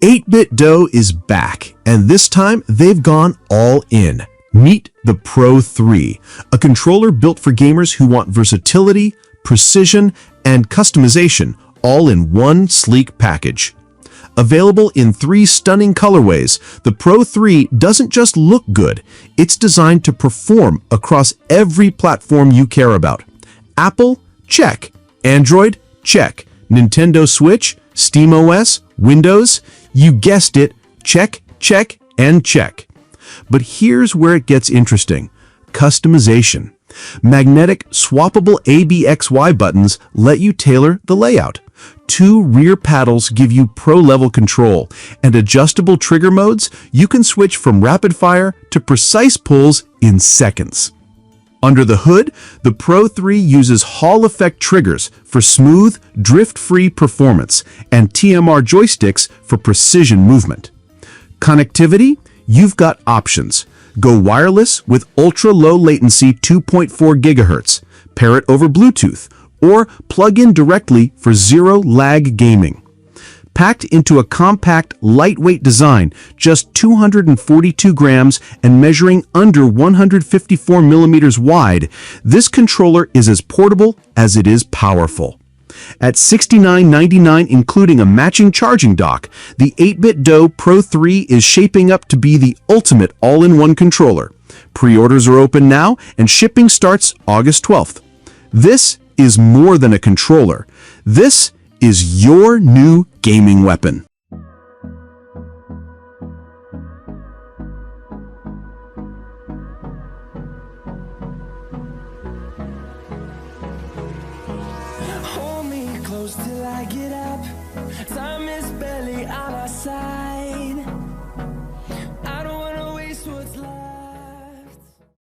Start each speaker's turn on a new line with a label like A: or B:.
A: 8BitDo is back, and this time they've gone all in. Meet the Pro 3, a controller built for gamers who want versatility, precision, and customization all in one sleek package. Available in 3 stunning colorways, the Pro 3 doesn't just look good, it's designed to perform across every platform you care about. Apple? Check. Android? Check. Nintendo Switch? SteamOS? Windows? You guessed it, check, check, and check. But here's where it gets interesting. Customization. Magnetic, swappable ABXY buttons let you tailor the layout. 2 rear paddles give you pro-level control, and adjustable trigger modes, you can switch from rapid fire to precise pulls in seconds. Under the hood, the Pro 3 uses Hall effect triggers for smooth, drift-free performance and TMR joysticks for precision movement. Connectivity? You've got options. Go wireless with ultra-low latency 2.4 GHz, pair it over Bluetooth, or plug in directly for zero-lag gaming. Packed into a compact, lightweight design, just 242 grams and measuring under 154 millimeters wide, this controller is as portable as it is powerful. At $69.99 including a matching charging dock, the 8BitDo Pro 3 is shaping up to be the ultimate all-in-one controller. Pre-orders are open now and shipping starts August 12th. This is more than a controller. This is your new gaming weapon.
B: Hold me close till I get up. Time is barely on our side.